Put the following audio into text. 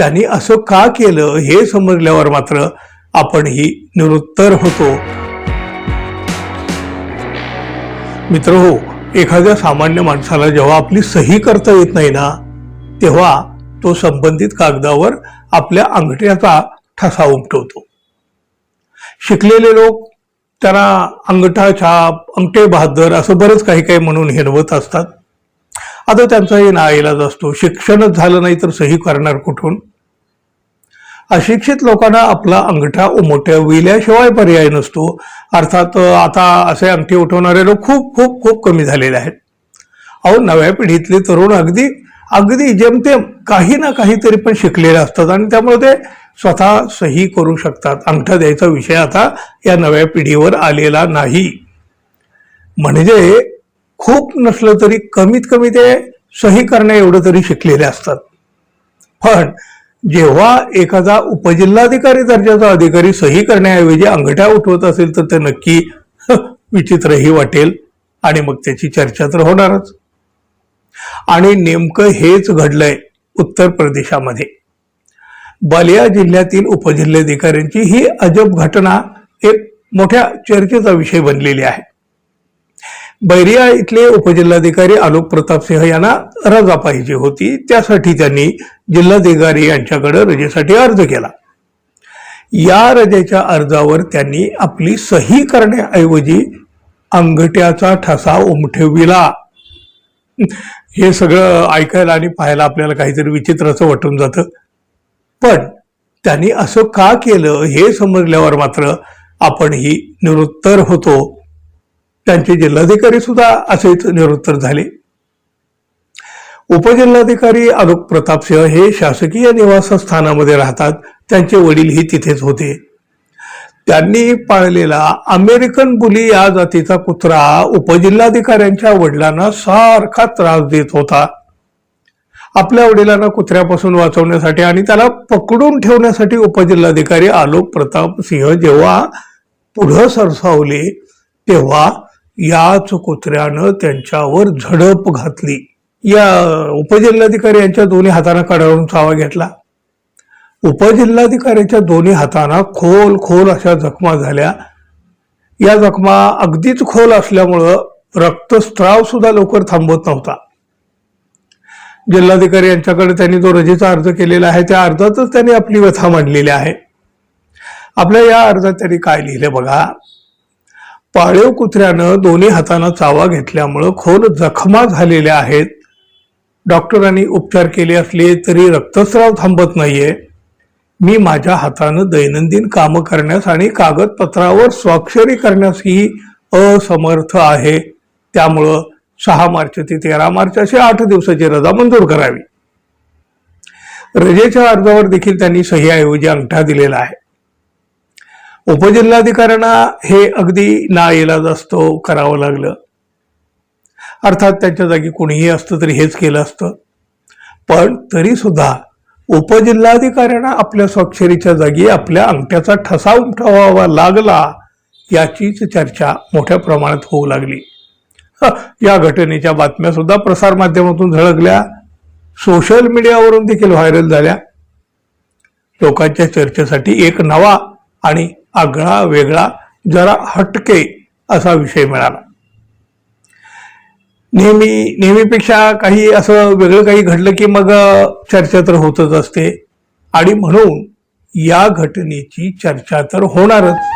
त्यांनी असं का केलं हे समजल्यावर मात्र आपणही निरुत्तर होतो. मित्रहो, एखाद्या सामान्य माणसाला जेव्हा आपली सही करता येत नाही ना, तेव्हा तो संबंधित कागदावर आपल्या अंगठ्याचा ठसा उमटवतो. शिकलेले लोक त्यांना अंगठा छाप, अंगठे बहादर असं बरंच काही काही म्हणून हिणवत असतात. आता त्यांचाही नाईलाज असतो. शिक्षणच झालं नाही तर सही करणार कुठून? अशिक्षित लोकांना आपला अंगठा उमटविल्याशिवाय पर्याय नसतो. अर्थात आता असे अंगठे उठवणारे लोक खूप खूप खूप कमी झालेले आहेत. अहो, नव्या पिढीतले तरुण अगदी अगदी जेमतेम काही ना काहीतरी पण शिकलेले असतात आणि त्यामुळे ते स्वतः सही करू शकतात. अंगठा द्यायचा विषय आता या नव्या पिढीवर आलेला नाही. म्हणजे खूप नसलं तरी कमीत कमी ते सही करण्या एवढं तरी शिकलेले असतात. पण जेव्हा एखादा उपजिल्हाधिकारी दर्जाचा अधिकारी सही करण्याऐवजी अंगठा उठवत असेल तर ते नक्की विचित्रही वाटेल आणि मग त्याची चर्चा तर होणारच. आणि नेमकं हेच घडलंय उत्तर प्रदेशामध्ये. बलिया जिल्ह्यातील उपजिल्हाधिकाऱ्यांची ही अजब घटना एक मोठ्या चर्चेचा विषय बनलेली आहे. बैरिया इथले उपजिल्हाधिकारी आलोक प्रताप सिंह यांना रजा पाहिजे होती. त्यासाठी त्यांनी जिल्हाधिकारी यांच्याकडे रजेसाठी अर्ज केला. या रजेच्या अर्जावर त्यांनी आपली सही करण्याऐवजी अंगठ्याचा ठसा उमटविला. हे सगळं ऐकायला आणि पाहायला आपल्याला काहीतरी विचित्राचं वाटून जातं. पण त्यांनी असं का केलं हे समजल्यावर मात्र आपणही निरुत्तर होतो. त्यांचे जिल्हाधिकारी सुद्धा असेच निरुत्तर झाले. उपजिल्हाधिकारी आलोक प्रताप सिंह हे शासकीय निवासस्थानामध्ये राहतात. त्यांचे वडीलही तिथेच होते. त्यांनी पाळलेला अमेरिकन बुली या जातीचा कुत्रा उपजिल्हाधिकाऱ्यांच्या वडिलांना सारखा त्रास देत होता. आपल्या वडिलांना कुत्र्यापासून वाचवण्यासाठी आणि त्याला पकडून ठेवण्यासाठी उपजिल्हाधिकारी आलोक प्रताप सिंह जेव्हा पुढे सरसावले तेव्हा याच कुत्र्यानं त्यांच्यावर झडप घातली. या उपजिल्हाधिकारी यांच्या दोन्ही हातांना कडावून चावा घेतला. उपजिल्हाधिकाऱ्यांच्या दोन्ही हातांना खोल खोल अशा जखमा झाल्या. या जखमा अगदीच खोल असल्यामुळं रक्तस्त्राव सुद्धा लवकर थांबत नव्हता. जिल्हाधिकारी यांच्याकडे त्यांनी जो रजेचा अर्ज केलेला आहे त्या अर्जातच त्यांनी आपली व्यथा मांडलेली आहे. आपल्या या अर्जात त्यांनी काय लिहिले बघा. पाळीव कुत्र्यानं दोन्ही हातांना चावा घेतल्यामुळं खोल जखमा झालेल्या आहेत. डॉक्टरांनी उपचार केले असले तरी रक्तस्राव थांबत नाहीये. मी माझ्या हातानं दैनंदिन कामं करण्यास आणि कागदपत्रावर स्वाक्षरी करण्यासही असमर्थ आहे. त्यामुळं 6 मार्च ते 13 मार्च अशी 8 दिवसाची रजा मंजूर करावी. रजेच्या अर्जावर देखील त्यांनी सहीऐवजी अंगठा दिलेला आहे. उपजिल्हाधिकाऱ्यांना हे अगदी नाइलाज असतो करावं लागलं. अर्थात त्यांच्या जागी कोणीही असतं तरी हेच केलं असतं. पण तरी सुद्धा उपजिल्हाधिकाऱ्यांना आपल्या स्वाक्षरीच्या जागी आपल्या अंगठ्याचा ठसा उमटवावा लागला याचीच चर्चा मोठ्या प्रमाणात होऊ लागली. या घटनेच्या बातम्या सुद्धा प्रसारमाध्यमातून झळकल्या. सोशल मीडियावरून देखील व्हायरल झाल्या. लोकांच्या चर्चेसाठी एक नवा आणि आगळा वेगळा जरा हटके असा विषय मिळाला. नेहमीपेक्षा काही असं वेगळं काही घडलं की मग चर्चा तर होतच असते आणि म्हणून या घटनेची चर्चा तर होणारच.